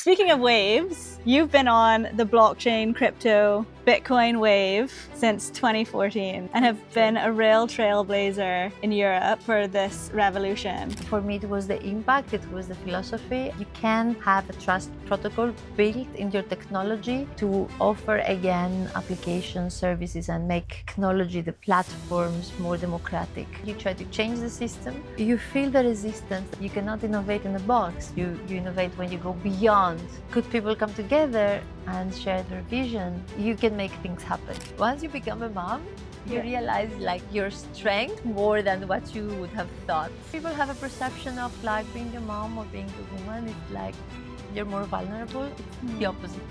Speaking of waves, you've been on the blockchain, crypto, Bitcoin wave since 2014 and have been a real trailblazer in Europe for this revolution. For me, it was the impact, it was the philosophy. You can have a trust protocol built in your technology to offer again application services and make technology, the platforms, more democratic. You try to change the system, you feel the resistance. You cannot innovate in a box. You innovate when you go beyond. Could people come together and share their vision? You can make things happen. Once you become a mom, you realize like your strength more than what you would have thought. People have a perception of like being a mom or being a woman, it's like you're more vulnerable. It's the opposite.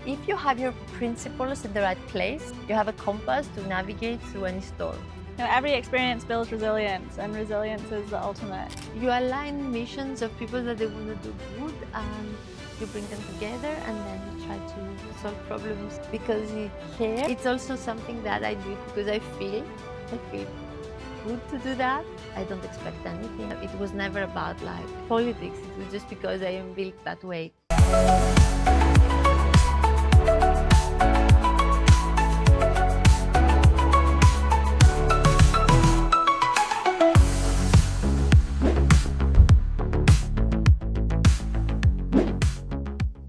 If you have your principles in the right place, you have a compass to navigate through any storm. Every experience builds resilience, and resilience is the ultimate. You align missions of people that they want to do good, and you bring them together, and then you try to solve problems because you care. It's also something that I do because I feel good to do that. I don't expect anything. It was never about like politics. It was just because I am built that way.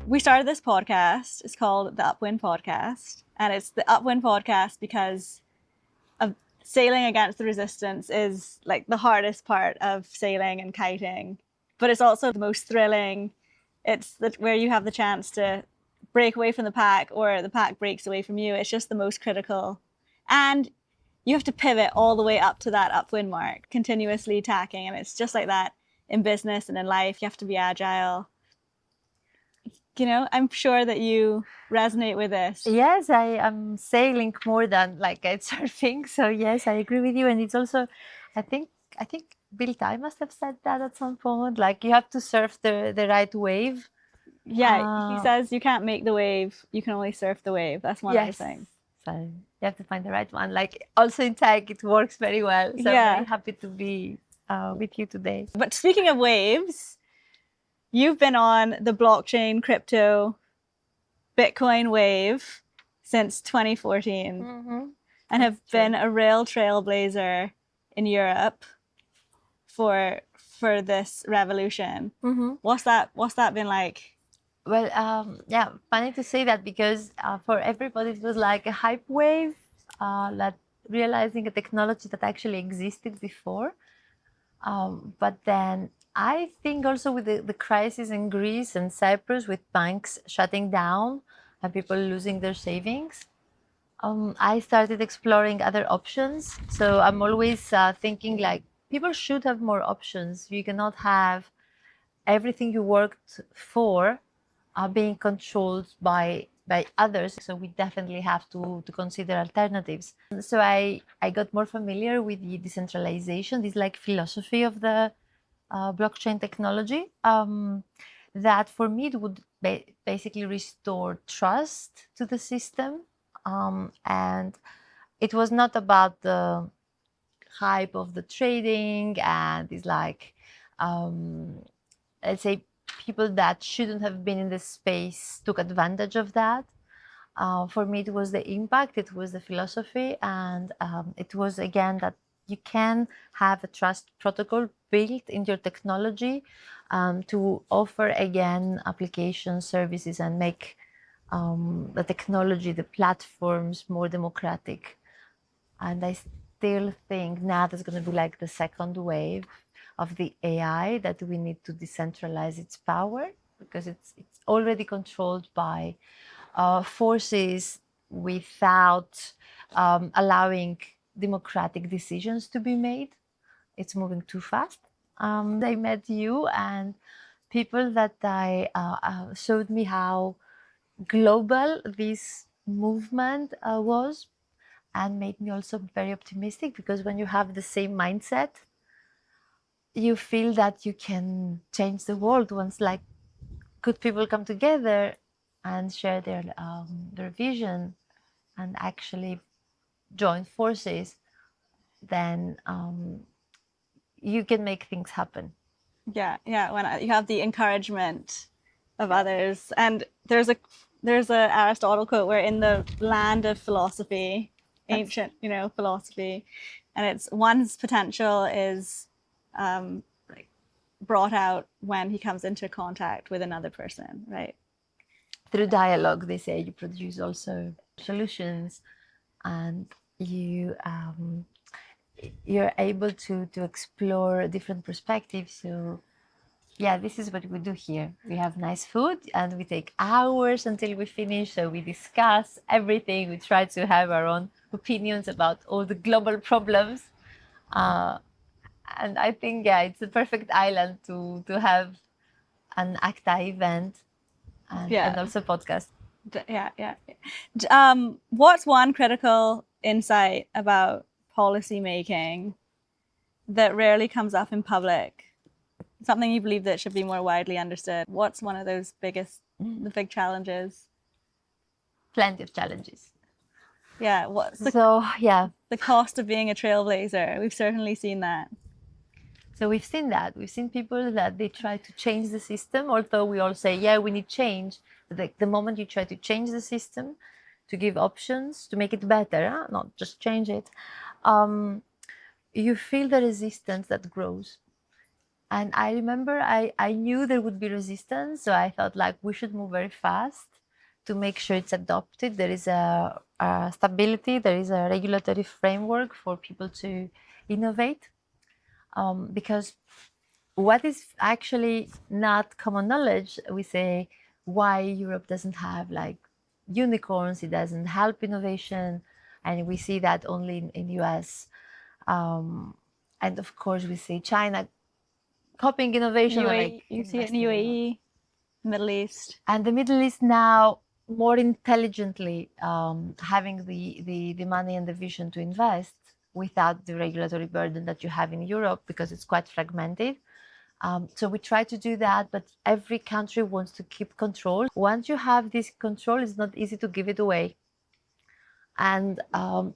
We started this podcast. It's called the Upwind Podcast. And it's the Upwind Podcast because of sailing against the resistance is like the hardest part of sailing and kiting. But it's also the most thrilling. It's where you have the chance to break away from the pack or the pack breaks away from you. It's just the most critical. And you have to pivot all the way up to that upwind mark, continuously tacking. And it's just like that in business and in life. You have to be agile. I'm sure that you resonate with this. Yes, I am sailing more than like surfing. So yes, I agree with you. And it's also, I think Bill Nye must have said that at some point. Like you have to surf the right wave. Yeah, he says you can't make the wave, you can only surf the wave. That's one of the things. So you have to find the right one. Like also in tech, it works very well. So I'm very happy to be with you today. But speaking of waves, you've been on the blockchain, crypto, Bitcoin wave since 2014 and have been a real trailblazer in Europe for this revolution. What's that been like? Well, yeah, funny to say that because for everybody it was like a hype wave, like realizing a technology that actually existed before. But then I think also with the crisis in Greece and Cyprus, with banks shutting down and people losing their savings, I started exploring other options. So I'm always thinking like people should have more options. You cannot have everything you worked for being controlled by others. So we definitely have to consider alternatives. So I got more familiar with the decentralization, this like philosophy of the blockchain technology, that for me it would basically restore trust to the system. And it was not about the hype of the trading and these like, let's say, people that shouldn't have been in the space took advantage of that. For me, it was the impact, it was the philosophy, and it was again that you can have a trust protocol built in your technology to offer again application services and make the technology, the platforms more democratic. And I still think now there's going to be like the second wave of the AI, that we need to decentralize its power because it's already controlled by forces without allowing democratic decisions to be made. It's moving too fast. I met you and people that I showed me how global this movement was, and made me also very optimistic because when you have the same mindset, you feel that you can change the world once like good people come together and share their vision and actually join forces, then you can make things happen. Yeah, when you have the encouragement of others. And there's a Aristotle quote where in the land of philosophy, ancient, philosophy, and it's one's potential is like brought out when he comes into contact with another person, right? Through dialogue, they say, you produce also solutions, and you're able to explore different perspectives. So yeah, this is what we do here. We have nice food and we take hours until we finish. So we discuss everything. We try to have our own opinions about all the global problems. And I think, yeah, it's a perfect island to have an ACTA event and also podcast. Yeah. What's one critical insight about policy making that rarely comes up in public? Something you believe that should be more widely understood. What's one of those the big challenges? Plenty of challenges. Yeah. What's the cost of being a trailblazer? We've certainly seen that. So we've seen that. We've seen people that they try to change the system, although we all say, yeah, we need change. But the moment you try to change the system, to give options, to make it better, not just change it, you feel the resistance that grows. And I remember I knew there would be resistance, so I thought like we should move very fast to make sure it's adopted. There is a stability, there is a regulatory framework for people to innovate. Because what is actually not common knowledge, we say why Europe doesn't have like unicorns, it doesn't help innovation, and we see that only in US. And of course we see China copying innovation. You see it in UAE, Middle East. And the Middle East now more intelligently having the money and the vision to invest without the regulatory burden that you have in Europe, because it's quite fragmented. So we try to do that, but every country wants to keep control. Once you have this control, it's not easy to give it away. And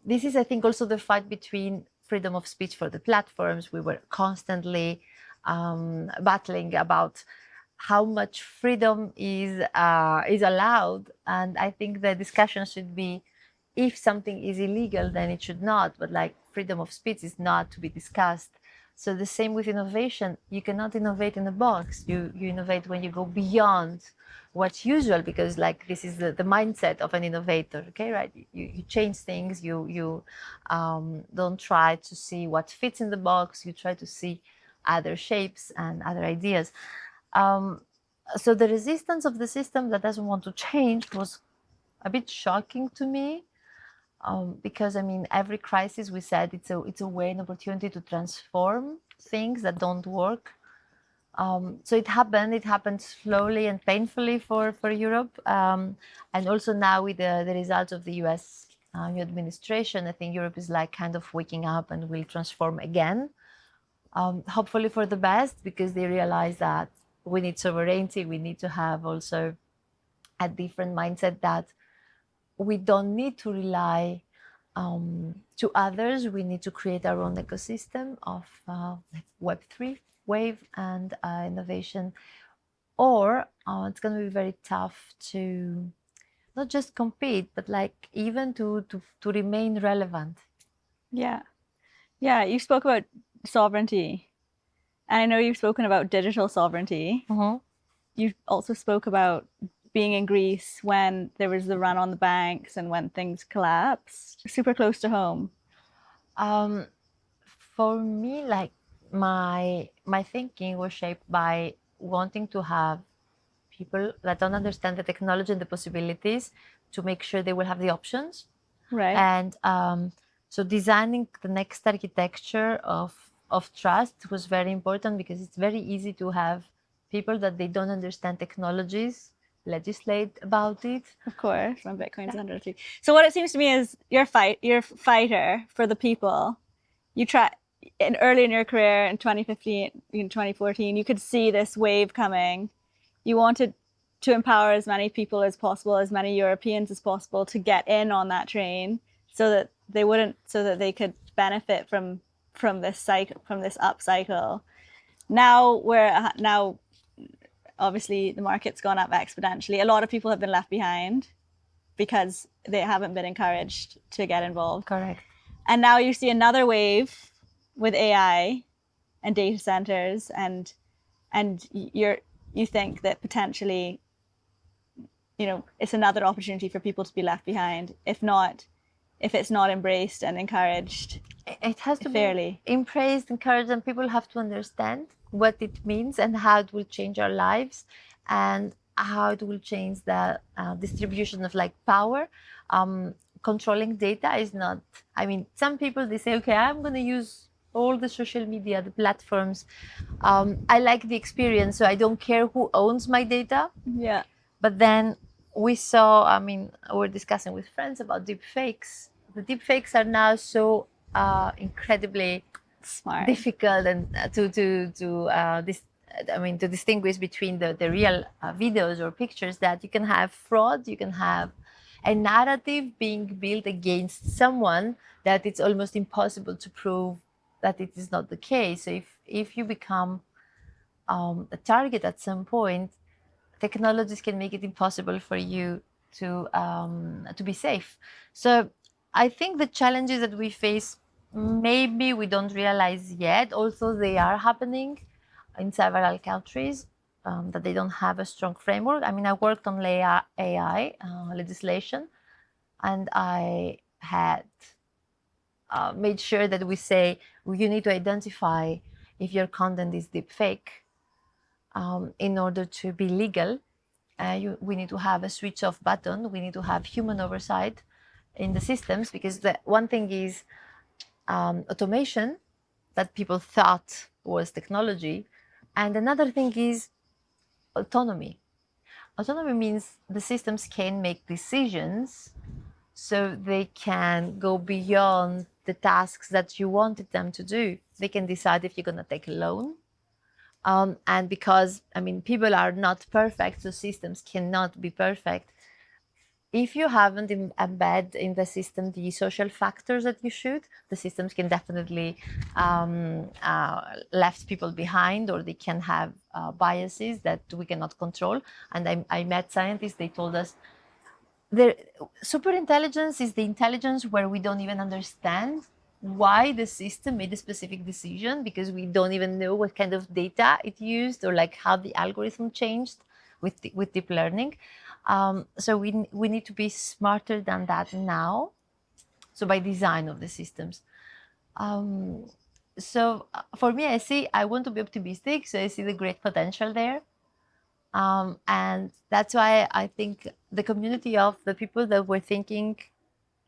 this is, I think, also the fight between freedom of speech for the platforms. We were constantly battling about how much freedom is allowed. And I think the discussion should be, if something is illegal, then it should not. But like freedom of speech is not to be discussed. So the same with innovation. You cannot innovate in a box. You innovate when you go beyond what's usual, because like this is the mindset of an innovator. Okay, right? You change things. You don't try to see what fits in the box. You try to see other shapes and other ideas. So the resistance of the system that doesn't want to change was a bit shocking to me. Because I mean, every crisis, we said it's a way, an opportunity to transform things that don't work. So it happened slowly and painfully for Europe, and also now with the results of the US new administration, I think Europe is like kind of waking up and will transform again, hopefully for the best, because they realize that we need sovereignty, we need to have also a different mindset, that we don't need to rely to others. We need to create our own ecosystem of Web3, wave, and innovation. Or it's going to be very tough to not just compete, but like even to remain relevant. Yeah. You spoke about sovereignty, and I know you've spoken about digital sovereignty. Mm-hmm. You also spoke about being in Greece when there was the run on the banks and when things collapsed. Super close to home. For me, like my thinking was shaped by wanting to have people that don't understand the technology and the possibilities to make sure they will have the options. Right. And so designing the next architecture of trust was very important, because it's very easy to have people that they don't understand technologies legislate about it. Of course, when Bitcoin's under $3. So what it seems to me is you're a fighter for the people. You try early in your career in 2015, in 2014, you could see this wave coming. You wanted to empower as many people as possible, as many Europeans as possible, to get in on that train, so that they could benefit from this cycle, from this up cycle. Now obviously the market's gone up exponentially. A lot of people have been left behind because they haven't been encouraged to get involved. Correct. And now you see another wave with AI and data centers, and you think that potentially, you know, it's another opportunity for people to be left behind, if it's not embraced and encouraged. It has to fairly be embraced, encouraged, and people have to understand what it means and how it will change our lives and how it will change the distribution of like power. Controlling data is not, I mean, some people, they say, okay, I'm going to use all the social media, the platforms. I like the experience, so I don't care who owns my data. Yeah. But then we saw, I mean, we're discussing with friends about deep fakes. The deep fakes are now so incredibly smart, difficult and to distinguish between the real videos or pictures, that you can have fraud, you can have a narrative being built against someone that it's almost impossible to prove that it is not the case. So if you become a target at some point, technologies can make it impossible for you to be safe. So I think the challenges that we face, maybe we don't realize yet, also they are happening in several countries, that they don't have a strong framework. I mean, I worked on AI legislation, and I had made sure that we say, well, you need to identify if your content is deep fake. In order to be legal, we need to have a switch off button. We need to have human oversight in the systems, because the one thing is automation that people thought was technology, and another thing is autonomy. Autonomy means the systems can make decisions, so they can go beyond the tasks that you wanted them to do. They can decide if you're going to take a loan. And because, I mean, people are not perfect, so systems cannot be perfect. If you haven't embed in the system the social factors that you should, the systems can definitely left people behind, or they can have biases that we cannot control. And I met scientists, they told us, super intelligence is the intelligence where we don't even understand why the system made a specific decision, because we don't even know what kind of data it used, or like how the algorithm changed with deep learning. So we need to be smarter than that now. So by design of the systems. So for me, I want to be optimistic. So I see the great potential there. And that's why I think the community of the people that were thinking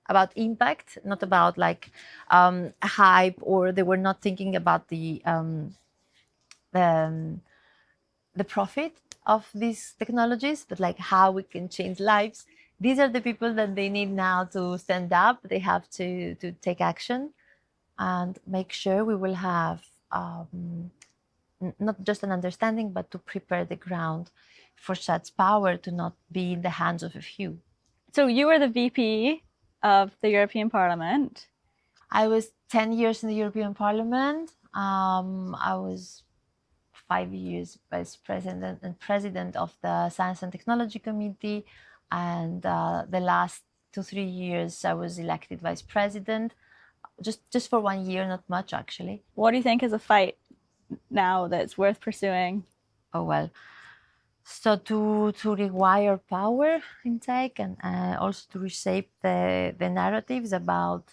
about impact, not about like hype, or they were not thinking about the profit of these technologies, but like how we can change lives. These are the people that they need now to stand up. They have to take action and make sure we will have not just an understanding, but to prepare the ground for such power to not be in the hands of a few. So you were the VP of the European Parliament. I was 10 years in the European Parliament. I was 5 years vice president and president of the Science and Technology Committee. And the last 2-3 years, I was elected vice president, just for 1 year, not much actually. What do you think is a fight now that's worth pursuing? Oh, well, so to rewire power in tech, and also to reshape the narratives about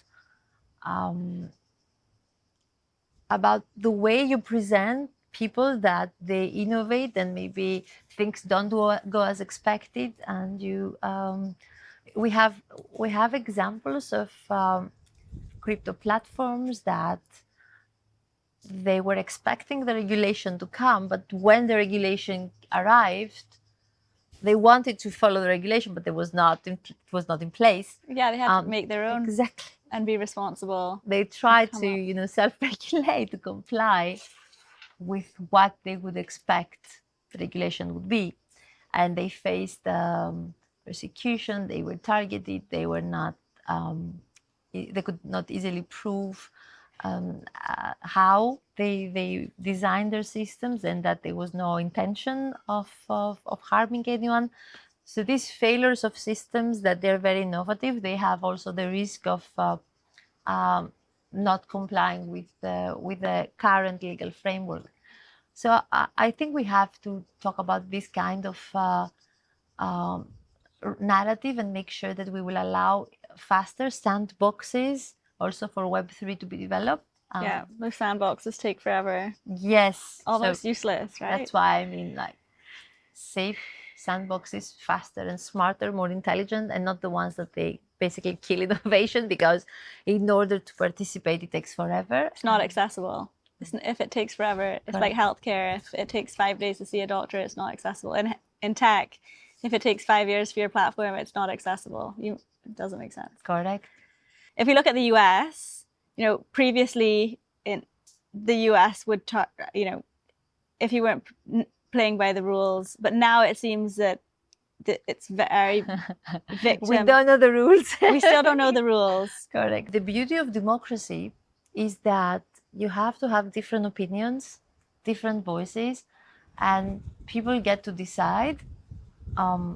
the way you present people, that they innovate and maybe things don't go as expected. And we have examples of crypto platforms that they were expecting the regulation to come, but when the regulation arrived, they wanted to follow the regulation, but it was not in place. Yeah, they had to make their own. Exactly. And be responsible. They tried to self-regulate, to comply with what they would expect the regulation would be, and they faced persecution. They were targeted. They were not. They could not easily prove how they designed their systems, and that there was no intention of harming anyone. So these failures of systems, that they're very innovative, they have also the risk of not complying with the current legal framework. So I think we have to talk about this kind of um, narrative and make sure that we will allow faster sandboxes also for Web3 to be developed. Yeah, those sandboxes take forever. Yes. Almost useless, right? That's why I mean, like, safe sandboxes, faster and smarter, more intelligent, and not the ones that they basically kill innovation, because in order to participate, it takes forever. It's not accessible. If it takes forever, it's like healthcare. If it takes 5 days to see a doctor, it's not accessible. In tech, if it takes 5 years for your platform, it's not accessible. It doesn't make sense. Correct. If you look at the US, previously in the US would, if you weren't playing by the rules, but now it seems that it's very victim. We don't know the rules. We still don't know the rules. Correct. The beauty of democracy is that you have to have different opinions, different voices, and people get to decide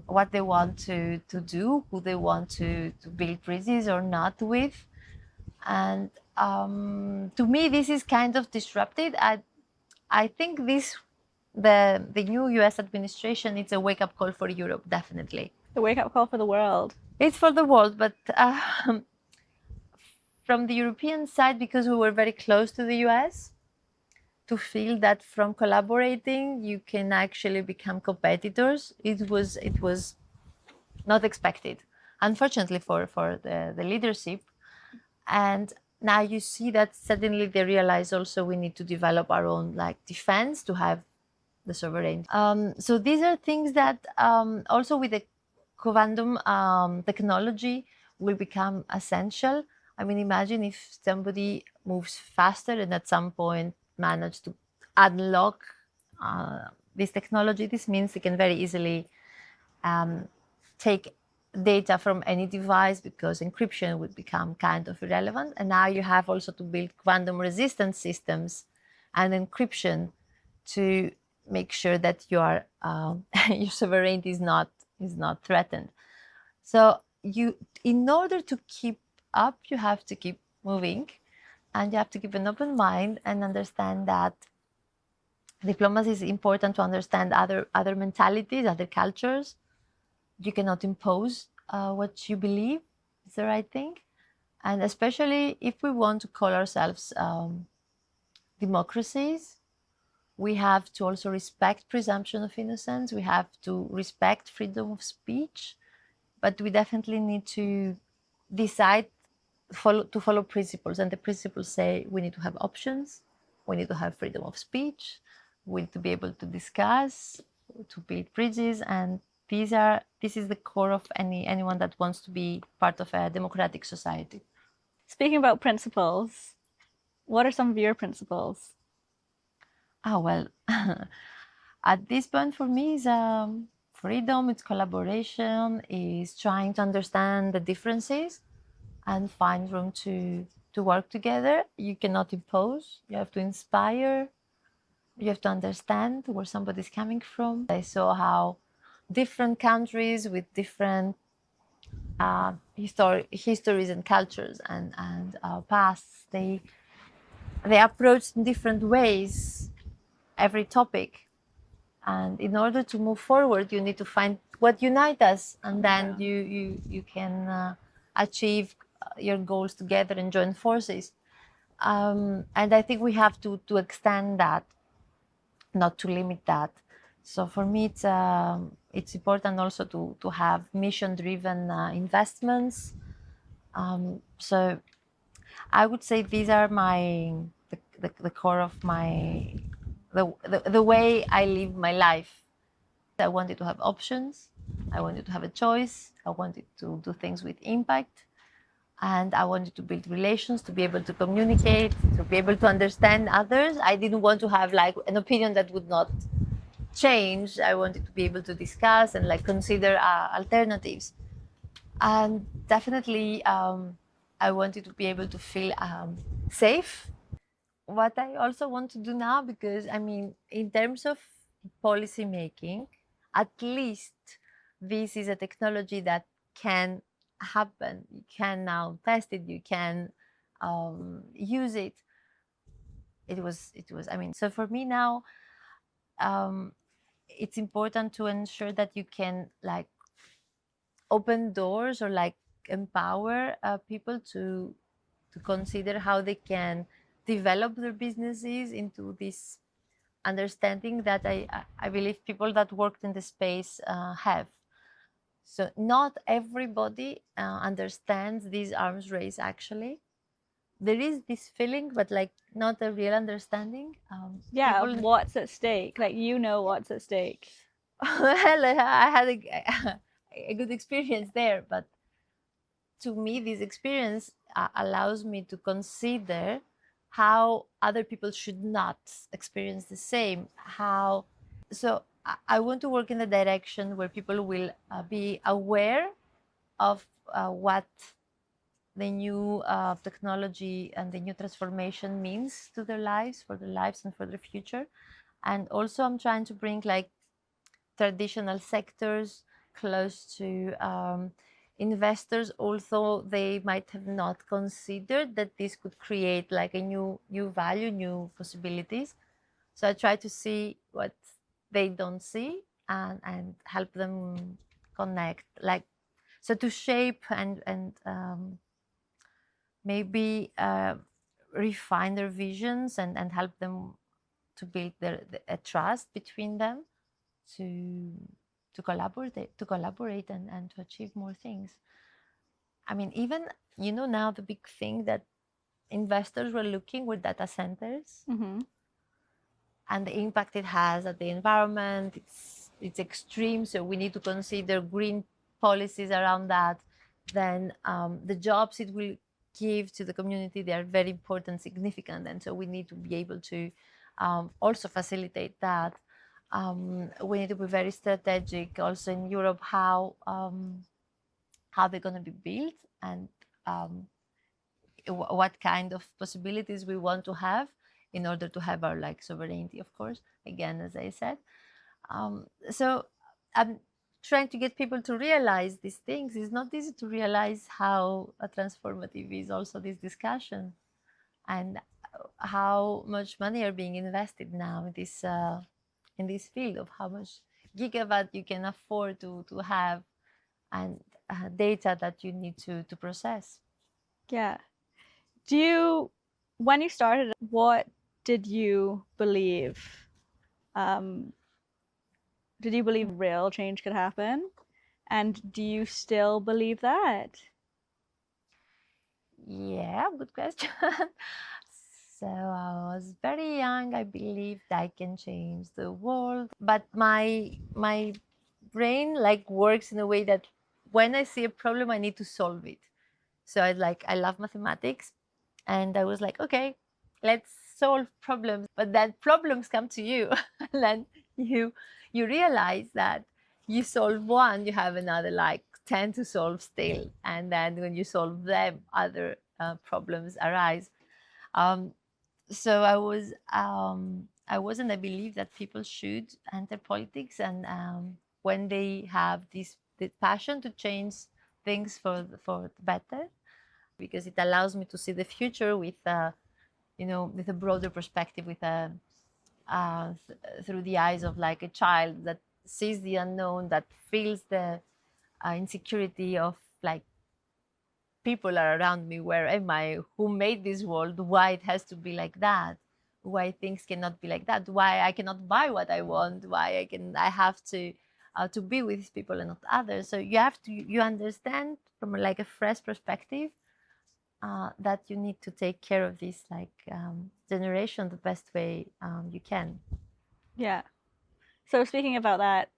what they want to do, who they want to build bridges or not with. And to me, this is kind of disrupted. I think the new US administration, it's a wake-up call for Europe, definitely. The wake-up call for the world. It's for the world, but from the European side, because we were very close to the US, to feel that from collaborating you can actually become competitors, it was not expected, unfortunately, for the leadership. And now you see that suddenly they realize also we need to develop our own defense to have the sovereignty. So these are things that also with the quantum technology will become essential. I mean, imagine if somebody moves faster and at some point manage to unlock this technology. This means they can very easily take data from any device, because encryption would become kind of irrelevant. And now you have also to build quantum resistant systems and encryption to make sure that your sovereignty is not threatened. So in order to keep up, you have to keep moving, and you have to keep an open mind and understand that diplomacy is important to understand other mentalities, other cultures. You cannot impose what you believe is the right thing. And especially if we want to call ourselves democracies, we have to also respect presumption of innocence. We have to respect freedom of speech, but we definitely need to decide to follow principles. And the principles say we need to have options, we need to have freedom of speech, we need to be able to discuss, to build bridges, and this is the core of anyone that wants to be part of a democratic society. Speaking about principles, what are some of your principles? Well, at this point for me is freedom, it's collaboration, is trying to understand the differences and find room to work together. You cannot impose, you have to inspire, you have to understand where somebody's coming from. I saw how different countries with different histories and cultures and pasts, they approach in different ways every topic. And in order to move forward, you need to find what unites us, and then you can achieve your goals together and join forces. And I think we have to extend that, not to limit that. So for me, it's important also to have mission-driven investments. So I would say these are the core of the way I live my life. I wanted to have options, I wanted to have a choice, I wanted to do things with impact, and I wanted to build relations, to be able to communicate, to be able to understand others. I didn't want to have an opinion that would not change. I wanted to be able to discuss and consider alternatives. And definitely I wanted to be able to feel safe what I also want to do now, because I mean, in terms of policy making, at least this is a technology that can happen. You can now test it. You can use it. It was. I mean, so for me now, um, it's important to ensure that you can like open doors or like empower people to consider how they can develop their businesses into this understanding that I believe people that worked in the space have. So not everybody understands these arms race actually. There is this feeling, but like not a real understanding. Yeah, of People, what's at stake. Like, you know what's at stake. well, I had a good experience there, but to me, this experience allows me to consider how other people should not experience the same. How so I want to work in the direction where people will be aware of what the new technology and the new transformation means to their lives, for their lives and for their future. And also I'm trying to bring like traditional sectors close to investors, although they might have not considered that this could create like a new value, new possibilities. So I try to see what they don't see, and help them connect, like, so to shape and maybe refine their visions, and help them to build a trust between them, to to collaborate and to achieve more things. I mean, even now the big thing that investors were looking were data centers, Mm-hmm. and the impact it has at the environment. It's extreme, so we need to consider green policies around that. Then the jobs it will give to the community, they are very important, significant, and so we need to be able to also facilitate that. We need to be very strategic also in Europe, how they're going to be built, and um, what kind of possibilities we want to have in order to have our like sovereignty, of course, again, as I said. So I'm trying to get people to realize these things. It's not easy to realize how transformative is also this discussion, and how much money are being invested now in this field, of how much gigawatt you can afford to have, and data that you need to process. Yeah. When you started, what did you believe? Um, did you believe real change could happen? And do you still believe that? Yeah, good question. So I was very young. I believed I can change the world, but my brain like works in a way that when I see a problem, I need to solve it. So I love mathematics, and I was like, okay, let's solve problems. But then problems come to you, and then you realize that you solve one, you have another like 10 to solve still, and then when you solve them, other problems arise. Um, so I believe that people should enter politics, and when they have the passion to change things for the better, because it allows me to see the future with with a broader perspective, with a through the eyes of like a child that sees the unknown, that feels the insecurity of like people are around me. Where am I? Who made this world? Why it has to be like that? Why things cannot be like that? Why I cannot buy what I want? Why I have to be with people and not others? So you understand from like a fresh perspective that you need to take care of this like generation the best way you can. Yeah. So speaking about that,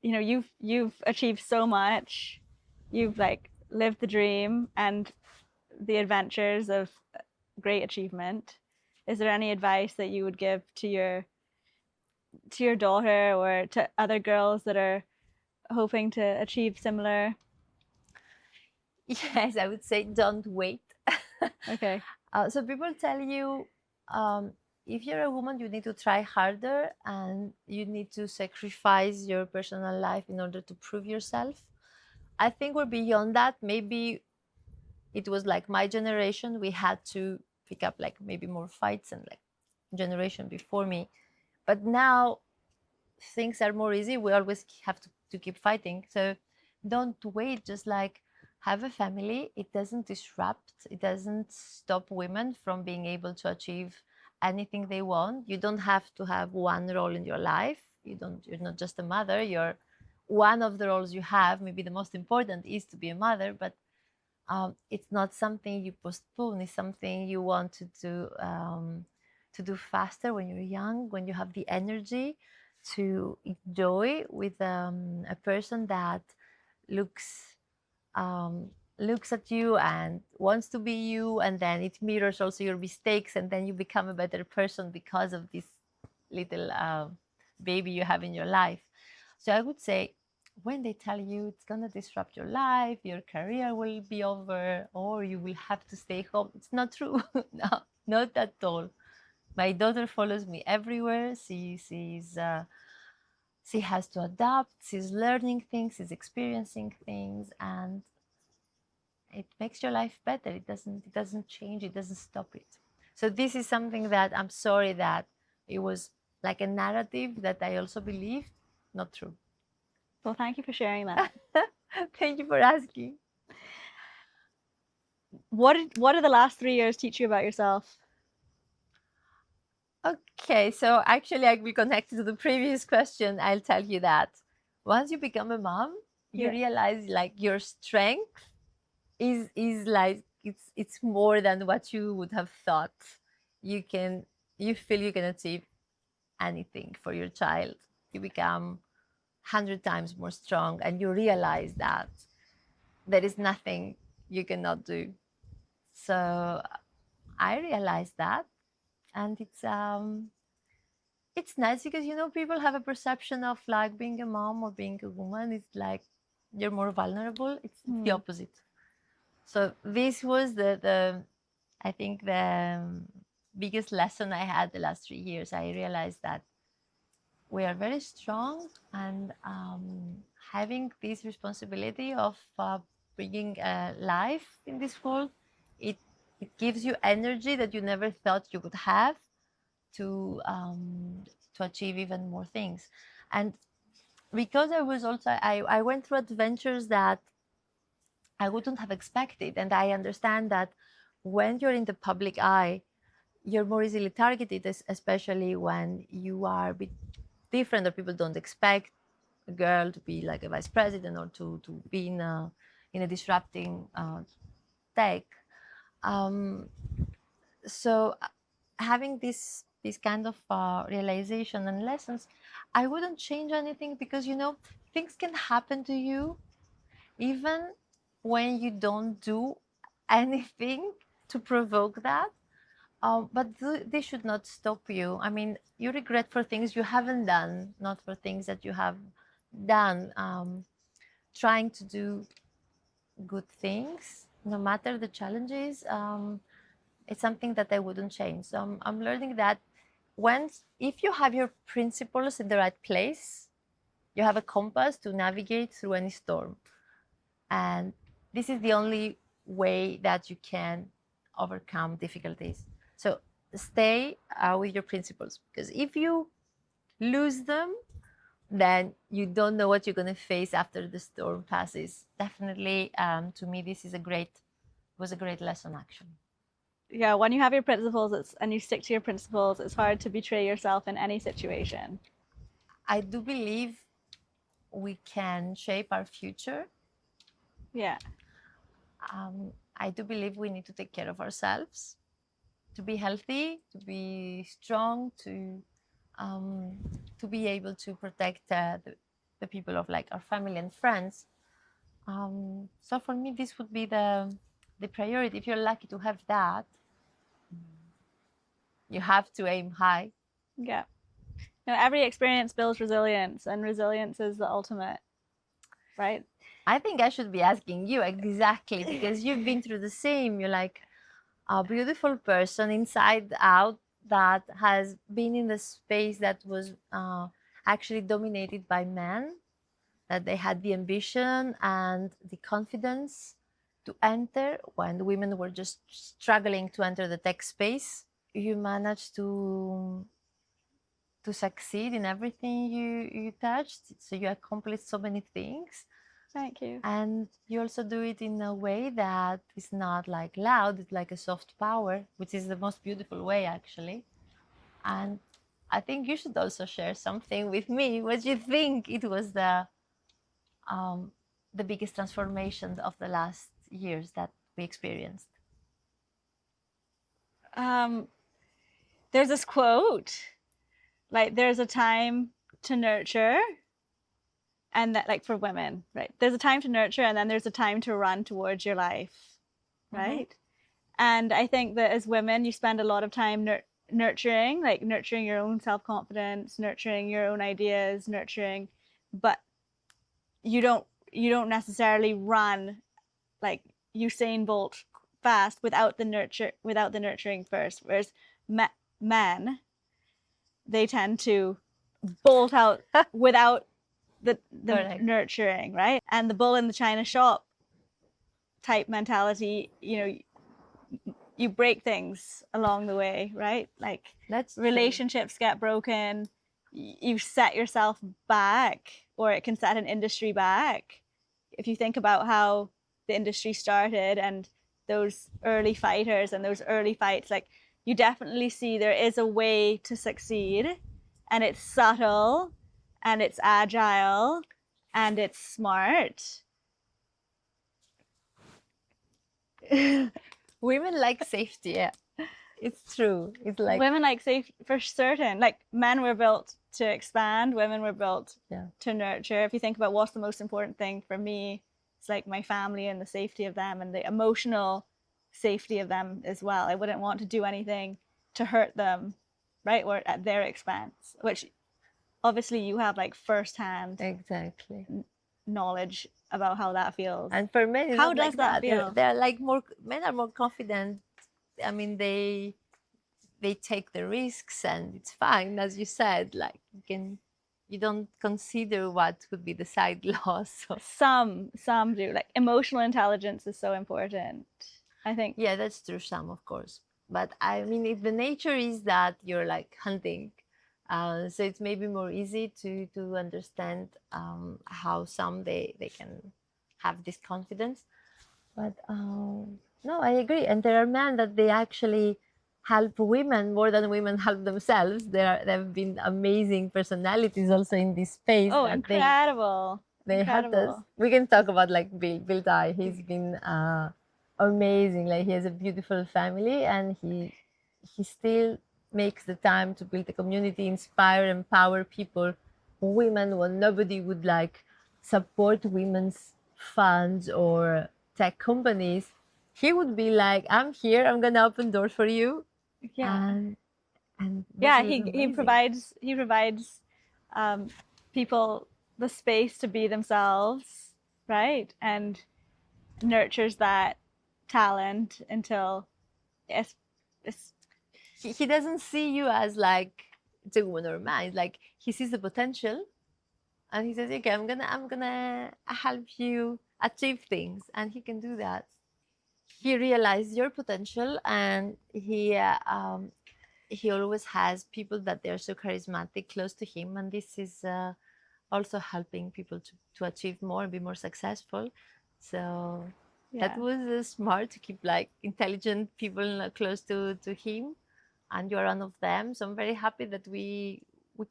you've achieved so much. You've like lived the dream and the adventures of great achievement. Is there any advice that you would give to your daughter or to other girls that are hoping to achieve similar? Yes, I would say don't wait. Okay. So people tell you if you're a woman, you need to try harder and you need to sacrifice your personal life in order to prove yourself. I think we're beyond that. Maybe it was like my generation, we had to pick up like maybe more fights and like generation before me. But now things are more easy. We always have to keep fighting. So don't wait, just like have a family. It doesn't disrupt, it doesn't stop women from being able to achieve anything they want. You don't have to have one role in your life. You're not just a mother, you're one of the roles you have. Maybe the most important is to be a mother, but it's not something you postpone. It's something you want to do faster when you're young, when you have the energy to enjoy with a person that looks looks at you and wants to be you, and then it mirrors also your mistakes, and then you become a better person because of this little baby you have in your life. So I would say, when they tell you it's going to disrupt your life, your career will be over, or you will have to stay home, it's not true. No, not at all. My daughter follows me everywhere. She has to adapt. She's learning things. She's experiencing things, and it makes your life better. It doesn't change. It doesn't stop it. So this is something that I'm sorry that it was like a narrative that I also believed. Not true. Well, thank you for sharing that. Thank you for asking. What did the last 3 years teach you about yourself? Okay, so actually I will connect to the previous question. I'll tell you that once you become a mom, you Yeah. realize like your strength is like it's more than what you would have thought. You feel you can achieve anything for your child. You become 100 times more strong, and you realize that there is nothing you cannot do. So I realized that, and it's nice because people have a perception of like being a mom or being a woman. It's like you're more vulnerable. It's the opposite. So this was the I think the biggest lesson I had the last 3 years. I realized that we are very strong, and having this responsibility of bringing life in this world, it gives you energy that you never thought you would have to achieve even more things. And because I was also I went through adventures that I wouldn't have expected, and I understand that when you're in the public eye, you're more easily targeted, especially when you are a bit different, or people don't expect a girl to be like a vice president or to be in a disrupting tech. So having this kind of realization and lessons, I wouldn't change anything, because things can happen to you even when you don't do anything to provoke that. But they should not stop you. I mean, you regret for things you haven't done, not for things that you have done. Trying to do good things, no matter the challenges, it's something that I wouldn't change. So I'm learning that if you have your principles in the right place, you have a compass to navigate through any storm. And this is the only way that you can overcome difficulties. So stay with your principles, because if you lose them, then you don't know what you're going to face after the storm passes. Definitely, to me, this is was a great lesson, actually. Yeah, when you have your principles and you stick to your principles, it's hard to betray yourself in any situation. I do believe we can shape our future. Yeah. I do believe we need to take care of ourselves, to be healthy, to be strong, to be able to protect the people of like our family and friends. So for me, this would be the priority. If you're lucky to have that, you have to aim high. Yeah. Every experience builds resilience, and resilience is the ultimate, right? I think I should be asking you exactly, because you've been through the same. You're like a beautiful person inside out. that has been in the space that was actually dominated by men, that they had the ambition and the confidence to enter when women were just struggling to enter the tech space. You managed to succeed in everything you touched, so you accomplished so many things. Thank you. And you also do it in a way that is not like loud, it's like a soft power, which is the most beautiful way actually. And I think you should also share something with me. What do you think it was the biggest transformation of the last years that we experienced? There's this quote, like, there's a time to nurture, and that, like, for women, right? There's a time to nurture, and then there's a time to run towards your life, right? And I think that as women, you spend a lot of time nurturing, like nurturing your own self-confidence, nurturing your own ideas, nurturing, but you don't necessarily run like Usain Bolt fast without the nurturing first. Whereas men, they tend to bolt out without the nurturing, right? And the bull in the china shop type mentality, you break things along the way, right? Like, That's relationships get broken, you set yourself back, or it can set an industry back. If you think about how the industry started and those early fighters and those early fights, like, you definitely see there is a way to succeed, and it's subtle and it's agile and it's smart. Women like safety, yeah. It's true. It's like women like safe for certain. Like, men were built to expand, women were built to nurture. If you think about what's the most important thing for me, it's like my family and the safety of them and the emotional safety of them as well. I wouldn't want to do anything to hurt them, right, or at their expense, which obviously you have like firsthand exactly knowledge about how that feels. And for men, how does like that feel? They're like more, men are more confident. I mean, they take the risks, and it's fine, as you said. Like, you don't consider what would be the side loss. Some do. Like, emotional intelligence is so important, I think. Yeah, that's true. Some, of course, but I mean, if the nature is that you're like hunting, so it's maybe more easy to understand how some they can have this confidence. But no, I agree. And there are men that they actually help women more than women help themselves. There have been amazing personalities also in this space. Oh, that incredible. They helped us. Incredible. We can talk about like Bill Dye. He's been amazing. Like, he has a beautiful family, and he still makes the time to build a community, inspire, empower people, women, when nobody would like support women's funds or tech companies. He would be like, I'm here, I'm gonna open doors for you. Yeah. And yeah, he provides people the space to be themselves, right? And nurtures that talent until it's he doesn't see you as like it's a woman or a man. It's like he sees the potential, and he says, okay, I'm gonna help you achieve things, and he can do that. He realized your potential, and he always has people that they're so charismatic close to him, and this is also helping people to achieve more and be more successful. So that was smart to keep like intelligent people close to him, and you're one of them. So I'm very happy that we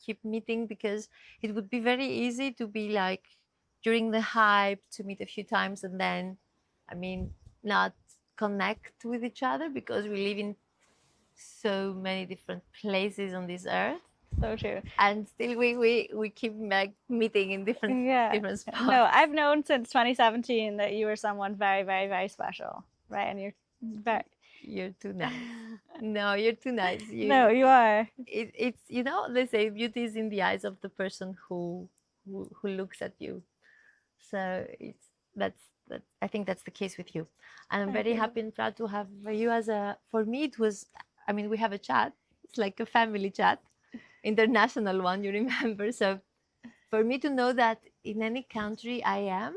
keep meeting, because it would be very easy to be like during the hype to meet a few times and then, I mean, not connect with each other, because we live in so many different places on this earth. So true. And still we keep like meeting in different spots. No, I've known since 2017 that you were someone very, very, very special, right? And you're too nice. No, you're too nice. No, you are. It's they say beauty is in the eyes of the person who looks at you. So that's I think that's the case with you, and I'm very happy and proud to have you as a. For me, it was. I mean, we have a chat. It's like a family chat, international one, you remember. So for me to know that in any country I am,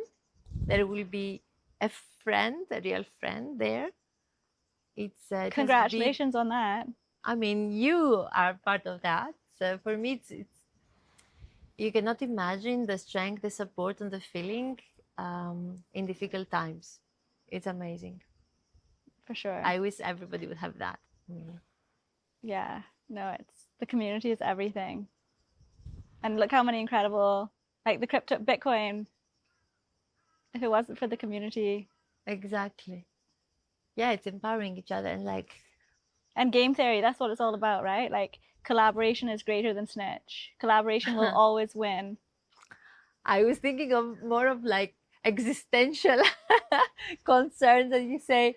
there will be a friend, a real friend there. It has been. Congratulations on that. I mean, you are part of that. So for me, it's you cannot imagine the strength, the support, and the feeling in difficult times. It's amazing. For sure. I wish everybody would have that. Yeah. No, it's the community is everything. And look how many incredible, like the crypto Bitcoin, if it wasn't for the community. Exactly. Yeah, it's empowering each other and like. And game theory, that's what it's all about, right? Like collaboration is greater than snitch. Collaboration will always win. I was thinking of more of like existential concerns that you say,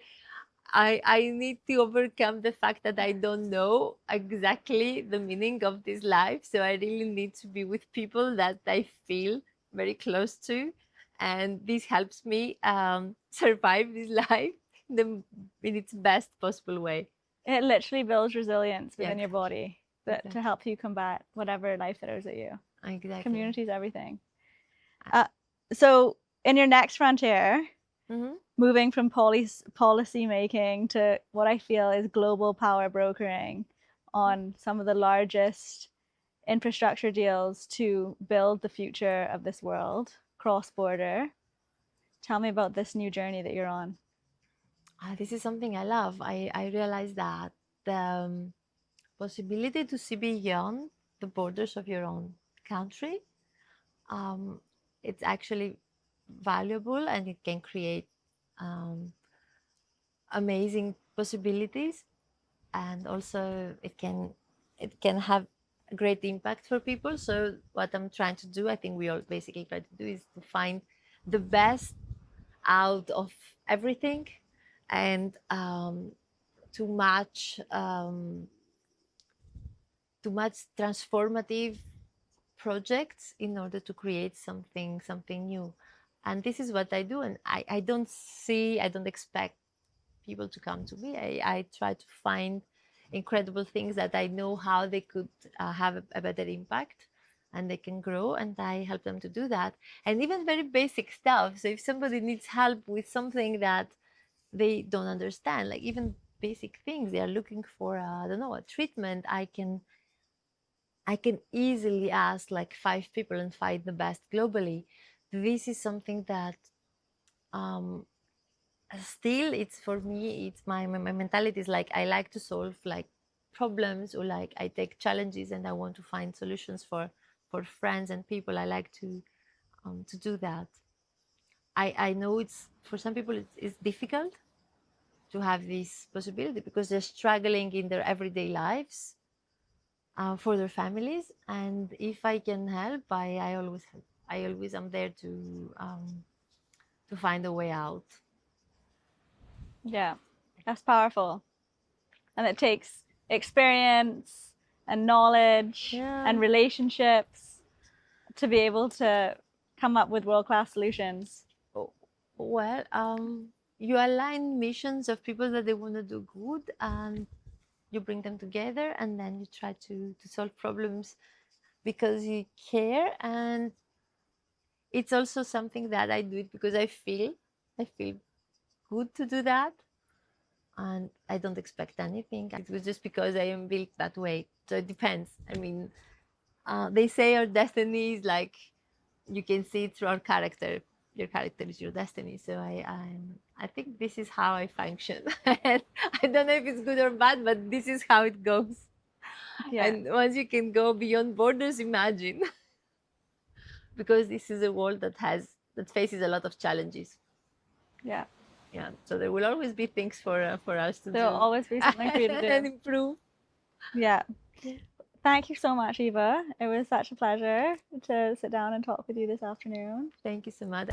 I need to overcome the fact that I don't know exactly the meaning of this life. So I really need to be with people that I feel very close to. And this helps me survive this life in its best possible way. It literally builds resilience within Yeah. your body that to help you combat whatever life throws at you. Exactly. Community is everything. So in your next frontier, moving from policy making to what I feel is global power brokering on some of the largest infrastructure deals to build the future of this world, cross-border. Tell me about this new journey that you're on. This is something I love. I realize that the possibility to see beyond the borders of your own country, it's actually valuable and it can create amazing possibilities, and also it can have a great impact for people. So what I'm trying to do, I think we all basically try to do, is to find the best out of everything and to match transformative projects in order to create something new. And this is what I do, and I don't expect people to come to me. I try to find incredible things that I know how they could have a better impact and they can grow, and I help them to do that. And even very basic stuff. So if somebody needs help with something that they don't understand, like even basic things, they are looking for I don't know, a treatment, I can easily ask like 5 people and find the best globally. This is something that still, it's for me, it's my mentality is like I like to solve like problems, or like I take challenges and I want to find solutions for friends and people. I like to do that. I know it's for some people it's difficult to have this possibility because they're struggling in their everyday lives for their families, and if I can help, I always help. I always am there to find a way out. Yeah, that's powerful. And it takes experience and knowledge and relationships to be able to come up with world-class solutions. Well, you align missions of people that they want to do good, and you bring them together, and then you try to solve problems because you care. And it's also something that I do it because I feel good to do that, and I don't expect anything. It was just because I am built that way. So it depends. I mean, they say our destiny is like, you can see it through our character. Your character is your destiny. So I think this is how I function. I don't know if it's good or bad, but this is how it goes. Yeah. And once you can go beyond borders, imagine. Because this is a world that faces a lot of challenges. Yeah. Yeah. So there will always be things for us to do. There'll always be something for you to do. And improve. Yeah. Thank you so much, Eva. It was such a pleasure to sit down and talk with you this afternoon. Thank you so much.